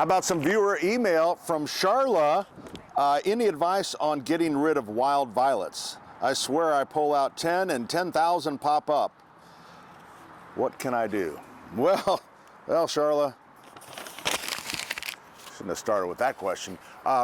How about some viewer email from Charla? Any advice on getting rid of wild violets? I swear I pull out 10 and 10,000 pop up. What can I do? Well, Charla, shouldn't have started with that question.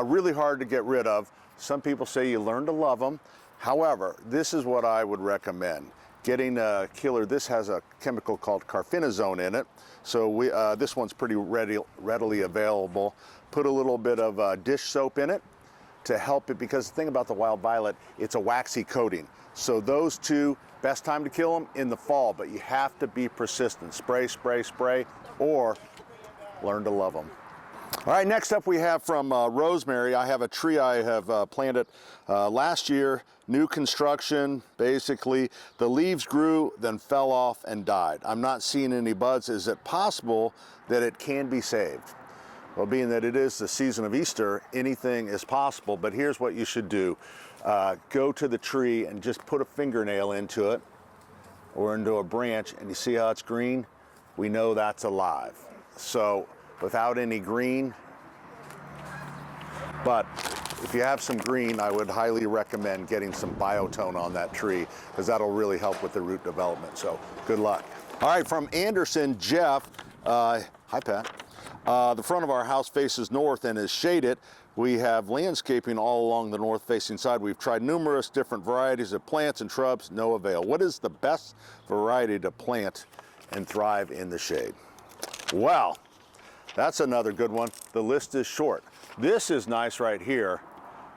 Really hard to get rid of. Some people say you learn to love them. However, this is what I would recommend. Getting a killer, this has a chemical called carfinazone in it. So this one's pretty readily available. Put a little bit of dish soap in it to help it, because the thing about the wild violet, it's a waxy coating. So those two, best time to kill them in the fall, but you have to be persistent. Spray, spray, spray, or learn to love them. All right, next up we have from Rosemary. I have a tree I have planted last year, new construction, basically. The leaves grew, then fell off and died. I'm not seeing any buds. Is it possible that it can be saved? Well, being that it is the season of Easter, anything is possible, but here's what you should do. Go to the tree and just put a fingernail into it or into a branch, and you see how it's green? We know that's alive. So without any green, but if you have some green, I would highly recommend getting some biotone on that tree, because that'll really help with the root development. So good luck. All right, from Anderson, Jeff. Hi, Pat. The front of our house faces north and is shaded. We have landscaping all along the north-facing side. We've tried numerous different varieties of plants and shrubs, no avail. What is the best variety to plant and thrive in the shade? Well, that's another good one. The list is short. This is nice right here.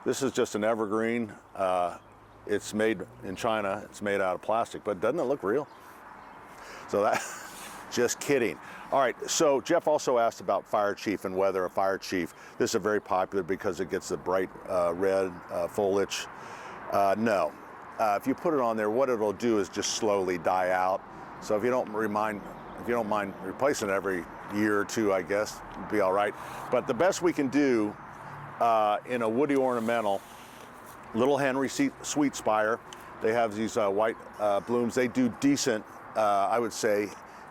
This is just an evergreen. It's made in China. It's made out of plastic, but doesn't it look real? So that, just kidding. All right, so Jeff also asked about fire chief and whether a fire chief, this is very popular because it gets the bright red foliage. No, if you put it on there, what it'll do is just slowly die out. So if you don't mind replacing it every year or two, I guess, it'd be all right. But the best we can do in a woody ornamental, Little Henry Sweet Spire, they have these white blooms. They do decent, I would say,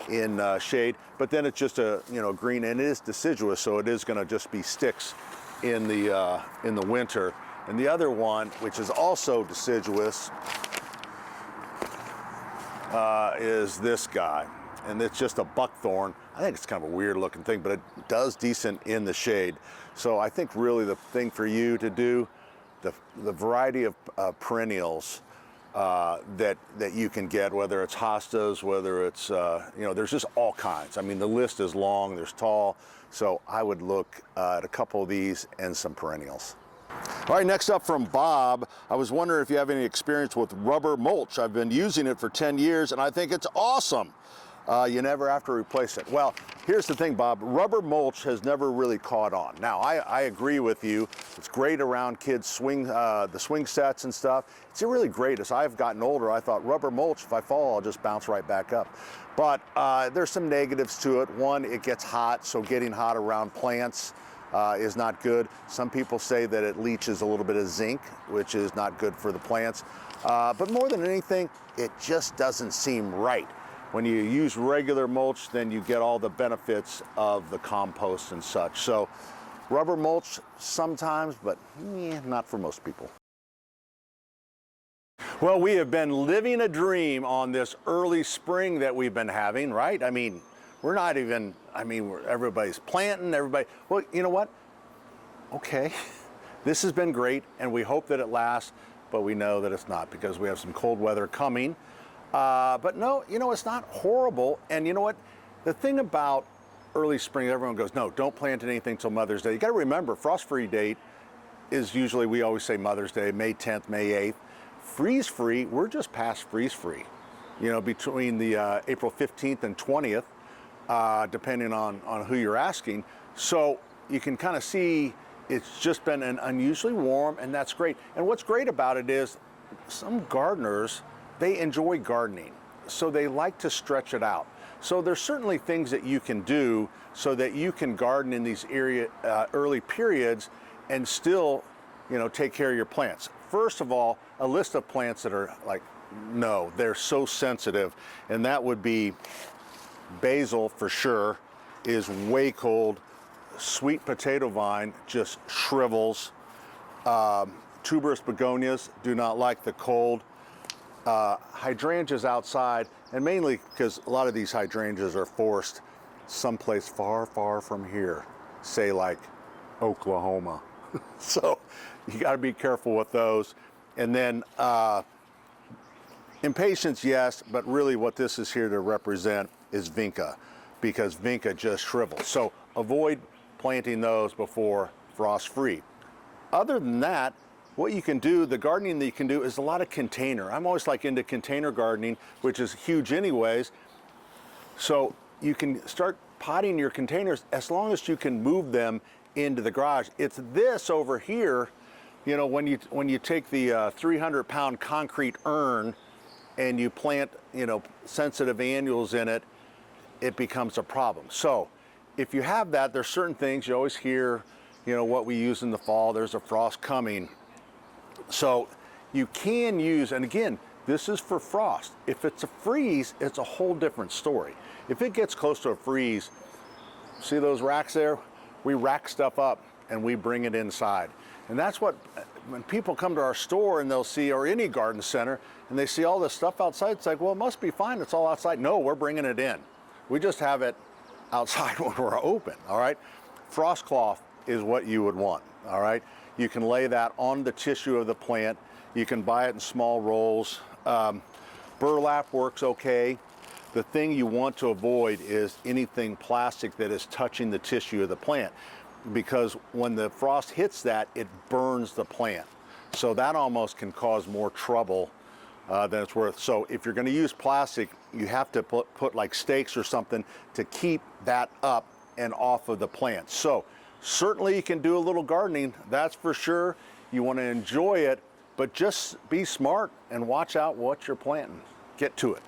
in shade, but then it's just a green, and it is deciduous, so it is going to just be sticks in the winter. And the other one, which is also deciduous, is this guy, and it's just a buckthorn. I think it's kind of a weird looking thing, but it does decent in the shade. So I think really the thing for you to do, the variety of perennials that you can get, whether it's hostas, whether it's, there's just all kinds. I mean, the list is long, there's tall, so I would look at a couple of these and some perennials. All right, next up from Bob, I was wondering if you have any experience with rubber mulch. I've been using it for 10 years and I think it's awesome. You never have to replace it. Well, here's the thing, Bob. Rubber mulch has never really caught on. Now, I agree with you. It's great around kids' the swing sets and stuff. It's really great. As I've gotten older, I thought rubber mulch, if I fall, I'll just bounce right back up. But there's some negatives to it. One, it gets hot, so getting hot around plants is not good. Some people say that it leaches a little bit of zinc, which is not good for the plants. But more than anything, it just doesn't seem right. When you use regular mulch, then you get all the benefits of the compost and such. So rubber mulch sometimes, but not for most people. Well, we have been living a dream on this early spring that we've been having, right? I mean, we're not even, everybody's planting, well, you know what? Okay, this has been great, and we hope that it lasts, but we know that it's not, because we have some cold weather coming. But no, it's not horrible. And you know what? The thing about early spring, everyone goes, no, don't plant anything till Mother's Day. You got to remember, frost-free date is usually, we always say Mother's Day, May 10th, May 8th. Freeze-free, we're just past freeze-free, between the April 15th and 20th, depending on who you're asking. So you can kind of see it's just been an unusually warm, and that's great. And what's great about it is some gardeners, they enjoy gardening, so they like to stretch it out. So there's certainly things that you can do so that you can garden in these early periods and still, take care of your plants. First of all, a list of plants that are like, no, they're so sensitive, and that would be basil for sure, is way cold. sweet potato vine just shrivels. Tuberous begonias do not like the cold. Hydrangeas outside, and mainly because a lot of these hydrangeas are forced someplace far, far from here, say like Oklahoma. So you got to be careful with those. And then impatiens, yes, but really what this is here to represent is vinca, because vinca just shrivels. So avoid planting those before frost free. Other than that, what you can do, the gardening that you can do is a lot of container. I'm always like into container gardening, which is huge anyways. So you can start potting your containers as long as you can move them into the garage. It's this over here, you know, when you take the 300-pound concrete urn and you plant, you know, sensitive annuals in it, it becomes a problem. So if you have that, there's certain things you always hear, you know, what we use in the fall, there's a frost coming. So you can use, and again, this is for frost. If it's a freeze, it's a whole different story. If it gets close to a freeze, see those racks there? We rack stuff up and we bring it inside. And that's what, when people come to our store and they'll see, or any garden center, and they see all this stuff outside, it's like, well, it must be fine, it's all outside. No, we're bringing it in. We just have it outside when we're open, all right? Frost cloth is what you would want, all right? You can lay that on the tissue of the plant. You can buy it in small rolls. Burlap works okay. The thing you want to avoid is anything plastic that is touching the tissue of the plant, because when the frost hits that, it burns the plant. So that almost can cause more trouble than it's worth. So if you're going to use plastic, you have to put like stakes or something to keep that up and off of the plant. So certainly you can do a little gardening, that's for sure. You want to enjoy it, but just be smart and watch out what you're planting. Get to it.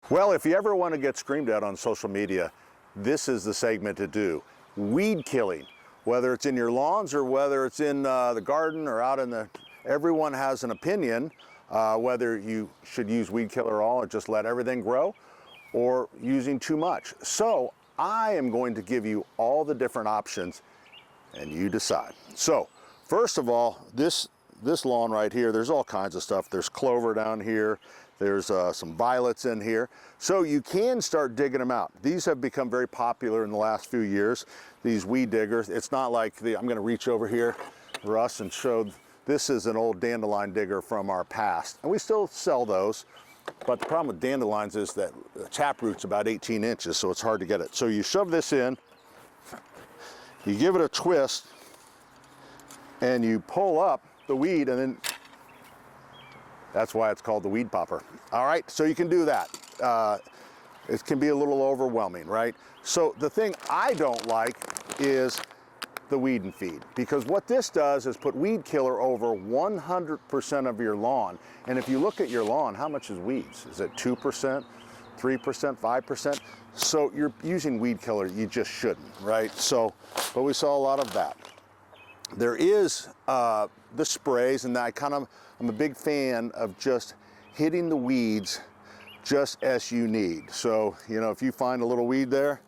Well, if you ever want to get screamed at on social media, this is the segment to do. Weed killing, whether it's in your lawns or whether it's in the garden or out in the, everyone has an opinion, whether you should use weed killer at all or just let everything grow, or using too much. So I am going to give you all the different options and you decide. So first of all, this lawn right here, there's all kinds of stuff. There's clover down here. There's some violets in here. So you can start digging them out. These have become very popular in the last few years, these weed diggers. It's not like the, I'm gonna reach over here, Russ, and show, this is an old dandelion digger from our past. And we still sell those, but the problem with dandelions is that the taproot's about 18 inches, so it's hard to get it. So you shove this in, you give it a twist, and you pull up the weed, and then that's why it's called the weed popper. All right, so you can do that. It can be a little overwhelming, right? So the thing I don't like is the weed and feed, because what this does is put weed killer over 100% of your lawn. And if you look at your lawn, how much is weeds? Is it 2%, 3%, 5%? So you're using weed killer, you just shouldn't, right? So, but we saw a lot of that. There is the sprays, and I'm a big fan of just hitting the weeds just as you need. So, you know, if you find a little weed there,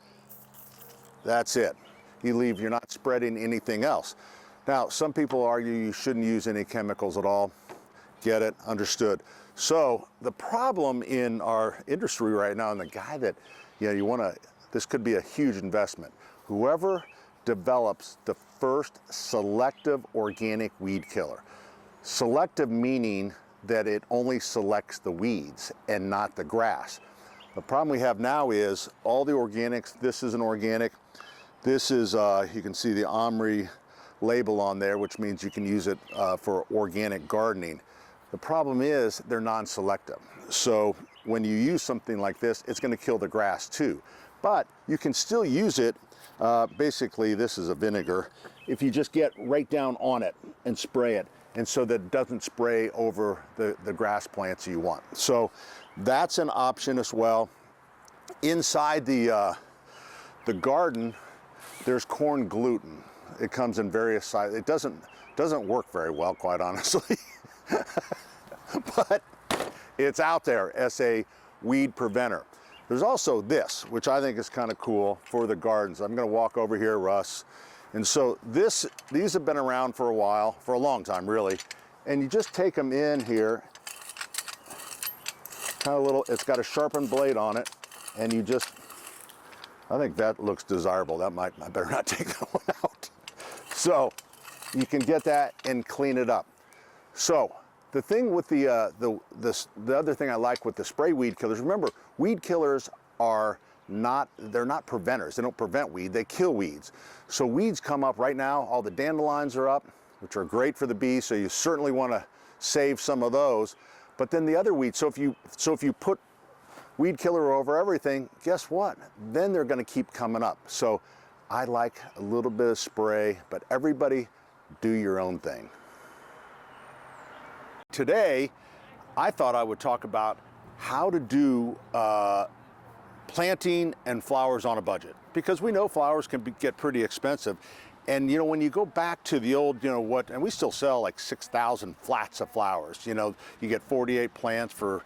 that's it. You leave, you're not spreading anything else. Now, some people argue you shouldn't use any chemicals at all. Get it, understood. So the problem in our industry right now, and the guy that, you know, this could be a huge investment. Whoever develops the first selective organic weed killer. Selective meaning that it only selects the weeds and not the grass. The problem we have now is all the organics, this is an organic, this is, you can see the OMRI label on there, which means you can use it for organic gardening. The problem is they're non-selective. So when you use something like this, it's going to kill the grass too. But you can still use it, basically this is a vinegar, if you just get right down on it and spray it, and so that it doesn't spray over the grass plants you want. So that's an option as well. Inside the garden, there's corn gluten. It comes in various sizes. It doesn't work very well, quite honestly. But it's out there as a weed preventer. There's also this, which I think is kind of cool for the gardens. I'm going to walk over here, Russ. And so these have been around for a while, for a long time really. And you just take them in here, kind of little, it's got a sharpened blade on it, and you just, I think that looks desirable. I better not take that one out. So you can get that and clean it up. So the thing with the other thing I like with the spray weed killers, remember, weed killers are they're not preventers. They don't prevent weed, they kill weeds. So weeds come up right now, all the dandelions are up, which are great for the bees, so you certainly want to save some of those. But then the other weeds, so if you put weed killer over everything, guess what? Then they're going to keep coming up. So I like a little bit of spray, but everybody do your own thing. Today, I thought I would talk about how to do planting and flowers on a budget, because we know flowers can get pretty expensive. And you know, when you go back to the old, and we still sell like 6,000 flats of flowers. You get 48 plants for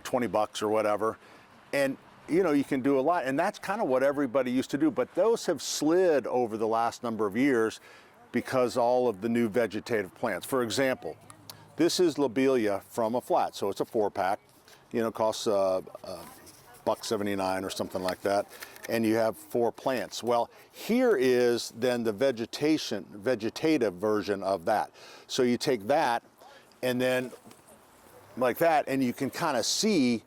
20 bucks or whatever. And you can do a lot, and that's kind of what everybody used to do. But those have slid over the last number of years because all of the new vegetative plants. For example, this is lobelia from a flat, so it's a 4-pack. Costs $1.79 or something like that, and you have 4 plants. Well, here is then the vegetative version of that. So you take that and then like that, and you can kind of see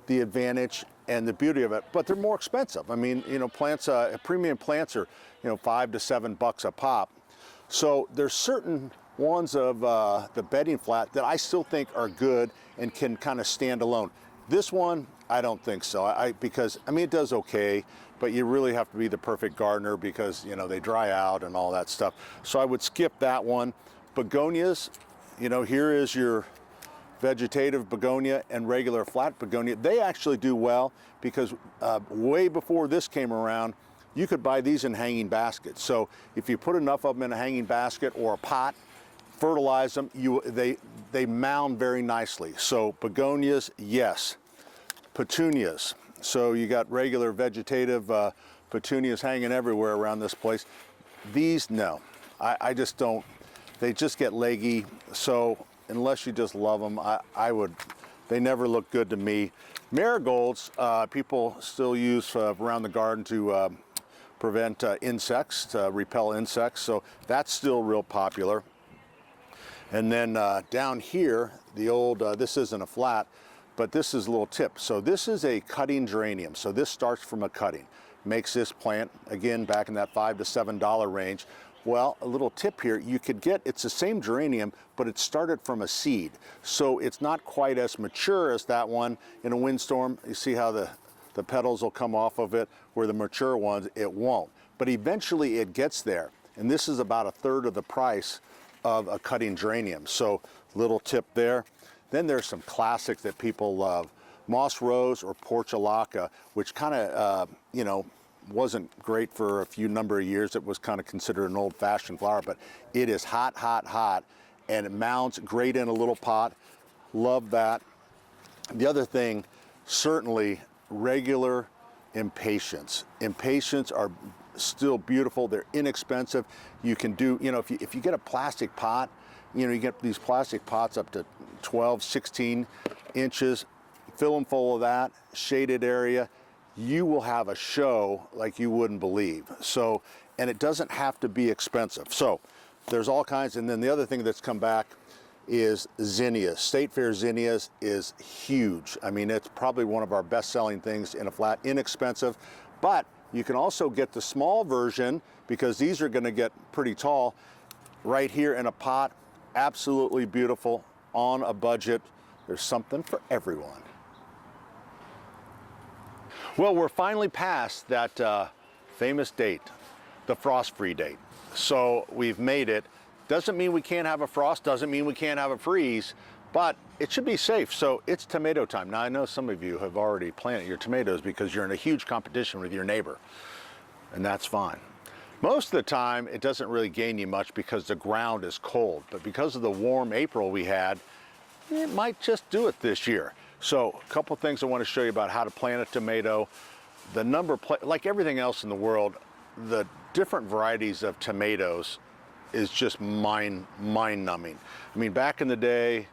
the advantage and the beauty of it, but they're more expensive. I mean, plants, premium plants are, $5 to $7 a pop. So there's certain ones of the bedding flat that I still think are good and can kind of stand alone. This one, I don't think so. Because it does okay, but you really have to be the perfect gardener because, they dry out and all that stuff. So I would skip that one. Begonias, here is your vegetative begonia and regular flat begonia. They actually do well because way before this came around, you could buy these in hanging baskets. So if you put enough of them in a hanging basket or a pot, fertilize them, they mound very nicely. So begonias, yes. Petunias. So you got regular vegetative petunias hanging everywhere around this place. These, no. I just don't. They just get leggy. So unless you just love them, they never look good to me. Marigolds, people still use around the garden to prevent insects, to repel insects. So that's still real popular. And then down here, the old, this isn't a flat, but this is a little tip. So this is a cutting geranium. So this starts from a cutting. Makes this plant, again, back in that $5 to $7 range. Well, a little tip here, you could get, it's the same geranium, but it started from a seed. So it's not quite as mature as that one. In a windstorm, you see how the petals will come off of it, where the mature ones, it won't. But eventually it gets there. And this is about 1/3 of the price of a cutting geranium. So little tip there. Then there's some classics that people love. Moss rose or portulaca, which kind of, wasn't great for a few number of years. It was kind of considered an old-fashioned flower, but it is hot, hot, hot, and it mounts great in a little pot. Love that. The other thing, certainly regular impatiens. Impatiens are still beautiful. They're inexpensive. You can do, if you get a plastic pot, you get these plastic pots up to 12, 16 inches, fill them full of that, shaded area, you will have a show like you wouldn't believe. So, and it doesn't have to be expensive. So there's all kinds. And then the other thing that's come back is zinnias. State Fair zinnias is huge. It's probably one of our best-selling things in a flat, inexpensive, but you can also get the small version because these are going to get pretty tall right here in a pot. Absolutely beautiful on a budget. There's something for everyone. Well, we're finally past that famous date, the frost-free date. So we've made it. Doesn't mean we can't have a frost, doesn't mean we can't have a freeze, but it should be safe. So it's tomato time. Now I know some of you have already planted your tomatoes because you're in a huge competition with your neighbor, and that's fine. Most of the time it doesn't really gain you much because the ground is cold, but because of the warm April we had, it might just do it this year. So a couple things I want to show you about how to plant a tomato. The number, like everything else in the world, the different varieties of tomatoes is just mind-numbing. I mean, back in the day,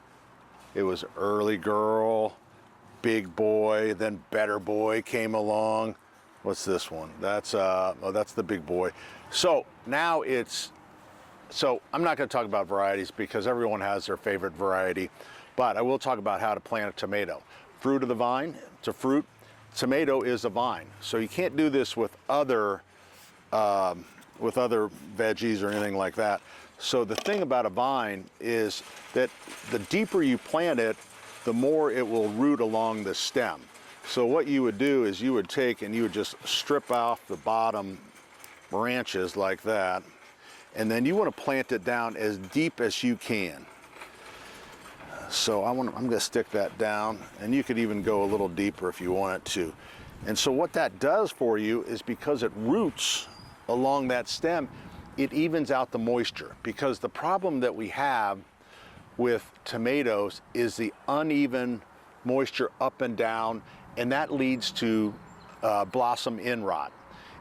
it was early girl, big boy, then better boy came along. What's this one? That's that's the big boy. So now so I'm not going to talk about varieties because everyone has their favorite variety, but I will talk about how to plant a tomato. Fruit of the vine, it's a fruit. Tomato is a vine. So you can't do this with other veggies or anything like that. So the thing about a vine is that the deeper you plant it, the more it will root along the stem. So what you would do is you would take and you would just strip off the bottom branches like that, and then you want to plant it down as deep as you can. So I'm going to stick that down, and you could even go a little deeper if you wanted to. And so what that does for you is, because it roots along that stem, it evens out the moisture. Because the problem that we have with tomatoes is the uneven moisture up and down, and that leads to blossom end rot.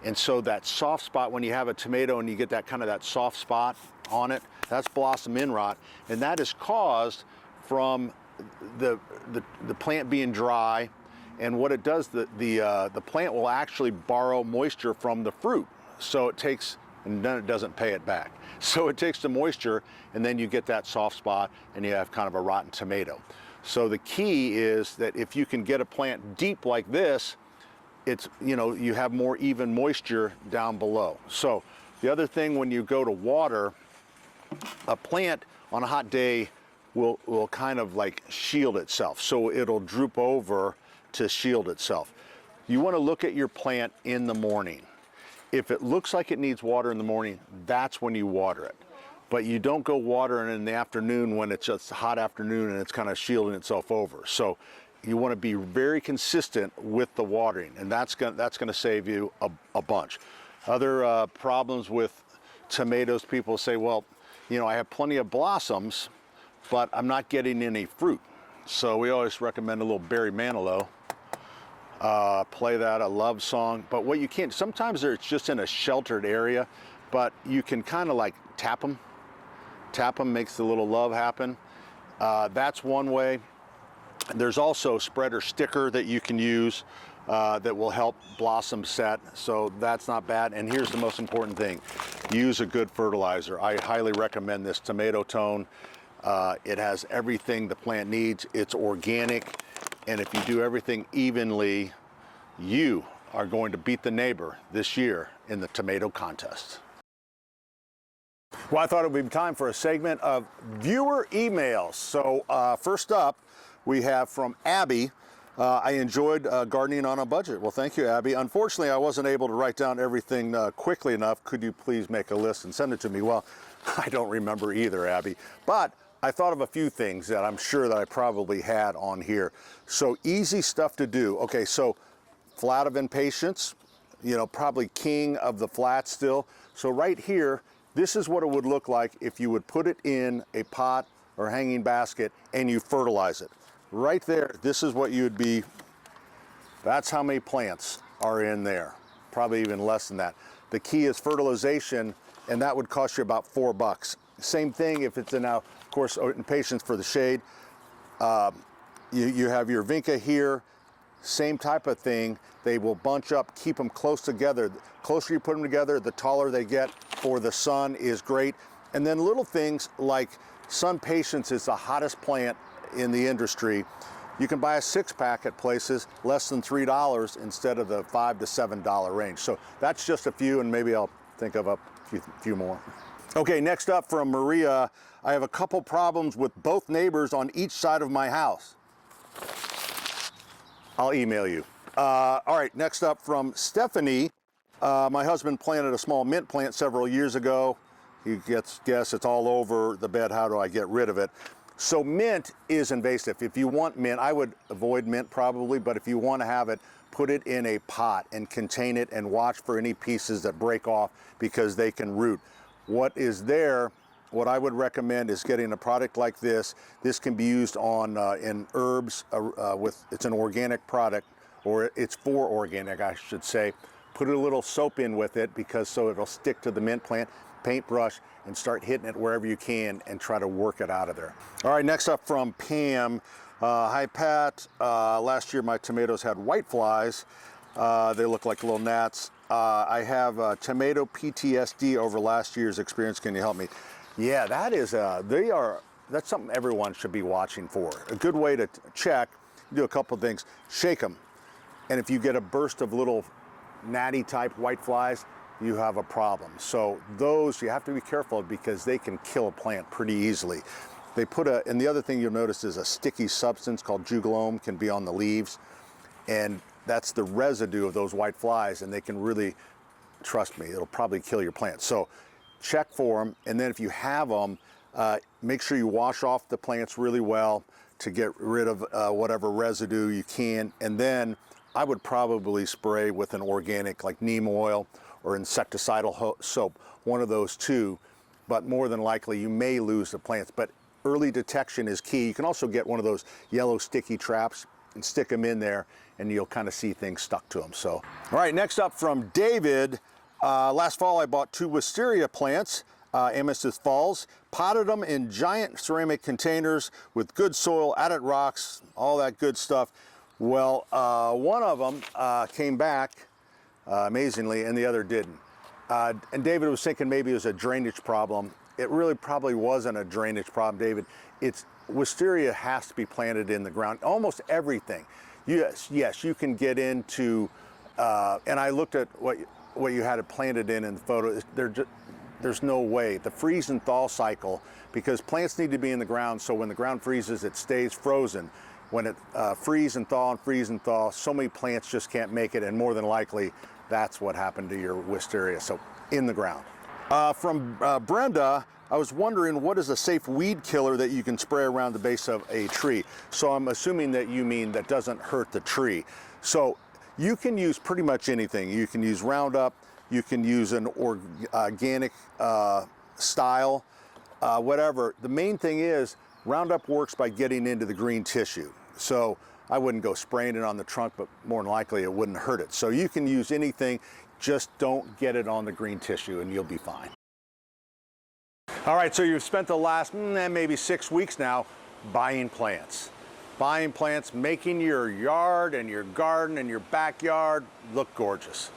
And so that soft spot, when you have a tomato and you get that kind of that soft spot on it, that's blossom end rot, and that is caused from the plant being dry. And what it does, the plant will actually borrow moisture from the fruit, so it takes, and then it doesn't pay it back. So it takes the moisture, and then you get that soft spot, and you have kind of a rotten tomato. So the key is that if you can get a plant deep like this, it's, you know, you have more even moisture down below. So the other thing, when you go to water, a plant on a hot day will kind of like shield itself. So it'll droop over to shield itself. You want to look at your plant in the morning. If it looks like it needs water in the morning, that's when you water it. But you don't go watering in the afternoon when it's just a hot afternoon and it's kind of shielding itself over. So you want to be very consistent with the watering, and that's going to save you a bunch. Other problems with tomatoes, people say, well, you know, I have plenty of blossoms, but I'm not getting any fruit. So we always recommend a little Barry Manilow. Play that, a love song. But what you can't, sometimes it's just in a sheltered area, but you can kind of like tap them. Tap them makes the little love happen. That's one way. There's also spreader sticker that you can use that will help blossom set, so that's not bad. And here's the most important thing: use a good fertilizer. I highly recommend this Tomato Tone. It has everything the plant needs. It's organic, and if you do everything evenly, you are going to beat the neighbor this year in the tomato contest. Well, I thought it would be time for a segment of viewer emails. So first up, we have from Abby. I enjoyed gardening on a budget. Well, thank you, Abby. Unfortunately, I wasn't able to write down everything quickly enough. Could you please make a list and send it to me? Well, I don't remember either, Abby. But I thought of a few things that I'm sure that I probably had on here. So easy stuff to do. Okay, so flat of impatience, you know, probably king of the flat still. So right here, this is what it would look like if you would put it in a pot or hanging basket and you fertilize it. Right there, this is what you'd be, that's how many plants are in there. Probably even less than that. The key is fertilization, and that would cost you about $4. Same thing if it's in, now, of course, in patience for the shade. You have your vinca here, same type of thing. They will bunch up, keep them close together. The closer you put them together, the taller they get. For the sun is great. And then little things like Sun Patience is the hottest plant in the industry. You can buy a 6-pack at places less than $3 instead of the $5 to $7 range. So that's just a few, and maybe I'll think of a few more. Okay, next up from Maria, I have a couple problems with both neighbors on each side of my house. I'll email you. All right, next up from Stephanie. My husband planted a small mint plant several years ago. He guess it's all over the bed. How do I get rid of it? So mint is invasive. If you want mint, I would avoid mint probably, but if you want to have it, put it in a pot and contain it and watch for any pieces that break off because they can root. What is there what I would recommend is getting a product like this. This can be used on in herbs it's an organic product, or it's for organic, I should say. Put a little soap in with it so it'll stick to the mint plant. Paintbrush and start hitting it wherever you can and try to work it out of there. All right, next up from Pam. Hi Pat, last year my tomatoes had white flies. They look like little gnats. I have tomato PTSD over last year's experience. Can you help me? Yeah, that is, that's something everyone should be watching for. A good way to check, do a couple of things. Shake them. And if you get a burst of little gnatty type white flies, you have a problem. So those you have to be careful because they can kill a plant pretty easily. They and the other thing you'll notice is a sticky substance called juglone can be on the leaves, and that's the residue of those white flies, and they can really, trust me, it'll probably kill your plant. So check for them, and then if you have them, make sure you wash off the plants really well to get rid of whatever residue you can, and then I would probably spray with an organic like neem oil or insecticidal soap, one of those two, but more than likely you may lose the plants. But early detection is key. You can also get one of those yellow sticky traps and stick them in there, and you'll kind of see things stuck to them. So, all right, next up from David. Last fall I bought 2 wisteria plants, Amethyst Falls, potted them in giant ceramic containers with good soil, added rocks, all that good stuff. Well, one of them came back amazingly, and the other didn't. And David was thinking maybe it was a drainage problem. It really probably wasn't a drainage problem, David. Wisteria has to be planted in the ground. Almost everything. Yes, you can get into, and I looked at what you had it planted in the photo. There's no way. The freeze and thaw cycle, because plants need to be in the ground, so when the ground freezes, it stays frozen. When it freeze and thaw, so many plants just can't make it, and more than likely, that's what happened to your wisteria, so in the ground. From Brenda, I was wondering what is a safe weed killer that you can spray around the base of a tree? So I'm assuming that you mean that doesn't hurt the tree. So you can use pretty much anything. You can use Roundup, you can use an organic style, whatever. The main thing is Roundup works by getting into the green tissue. So I wouldn't go spraying it on the trunk, but more than likely it wouldn't hurt it. So you can use anything, just don't get it on the green tissue and you'll be fine. All right, so you've spent the last maybe 6 weeks now buying plants. Buying plants, making your yard and your garden and your backyard look gorgeous.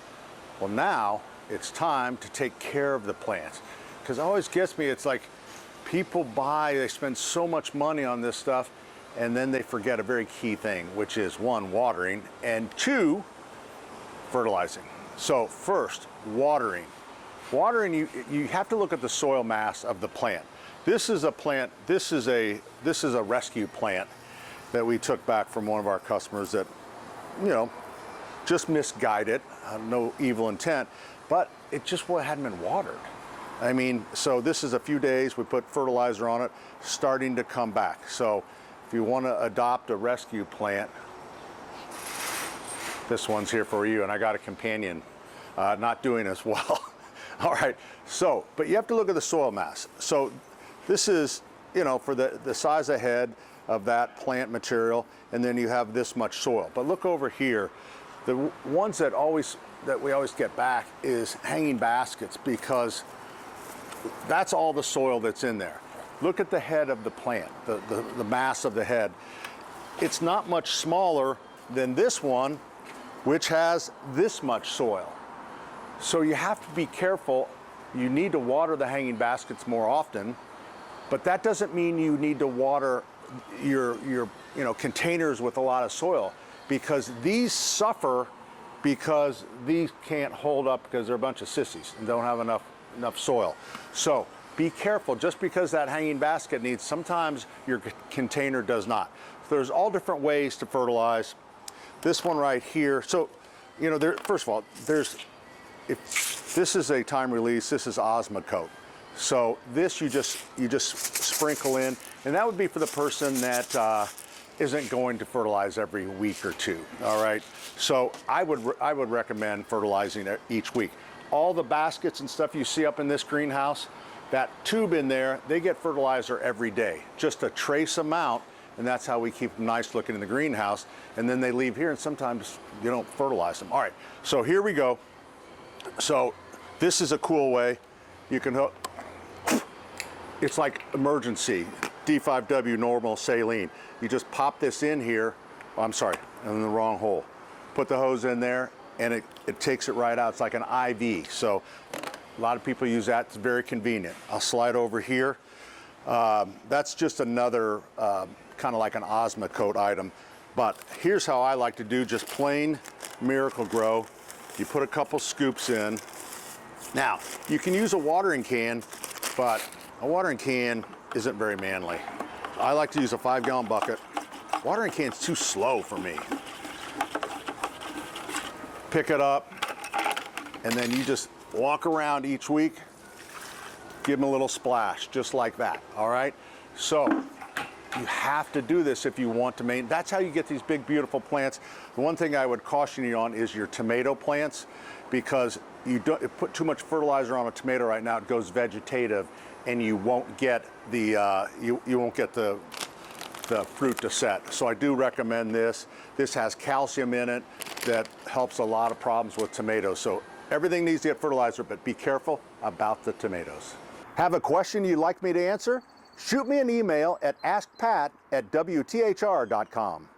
Well, now it's time to take care of the plants. Because it always gets me, it's like people they spend so much money on this stuff, and then they forget a very key thing, which is 1, watering, and 2, fertilizing. So first, watering. Watering, you have to look at the soil mass of the plant. This is a plant, this is a rescue plant that we took back from one of our customers that, just misguided, no evil intent, but it just hadn't been watered. I mean, so this is a few days, we put fertilizer on it, starting to come back. So if you want to adopt a rescue plant, this one's here for you, and I got a companion not doing as well. All right, so, but you have to look at the soil mass. So this is, for the size of head of that plant material, and then you have this much soil. But look over here, the ones that we always get back is hanging baskets, because that's all the soil that's in there. Look at the head of the plant, the mass of the head. It's not much smaller than this one, which has this much soil. So you have to be careful. You need to water the hanging baskets more often, but that doesn't mean you need to water your containers with a lot of soil, because these suffer because these can't hold up because they're a bunch of sissies and don't have enough soil. So be careful. Just because that hanging basket needs, sometimes your container does not. So there's all different ways to fertilize. This one right here. So, first of all, if this is a time release, this is Osmocote. So this you just sprinkle in, and that would be for the person that isn't going to fertilize every week or two. All right. So I would recommend fertilizing it each week. All the baskets and stuff you see up in this greenhouse, that tube in there, they get fertilizer every day, just a trace amount, and that's how we keep them nice looking in the greenhouse. And then they leave here, and sometimes you don't fertilize them. All right, so here we go. So this is a cool way. You can hook, it's like emergency, D5W normal saline. You just pop this in here, oh, I'm sorry, I'm in the wrong hole. Put the hose in there, and it takes it right out. It's like an IV. So a lot of people use that. It's very convenient. I'll slide over here. That's just another kind of like an Osmocote item. But here's how I like to do just plain Miracle-Gro. You put a couple scoops in. Now, you can use a watering can, but a watering can isn't very manly. I like to use a 5-gallon bucket. Watering can's too slow for me. Pick it up, and then you just walk around each week, give them a little splash, just like that, all right? So you have to do this if you want to maintain. That's how you get these big, beautiful plants. The one thing I would caution you on is your tomato plants, because you put too much fertilizer on a tomato right now, it goes vegetative, and you won't get the you won't get the fruit to set. So I do recommend this. This has calcium in it that helps a lot of problems with tomatoes. So everything needs to get fertilizer, but be careful about the tomatoes. Have a question you'd like me to answer? Shoot me an email at askpat@wthr.com.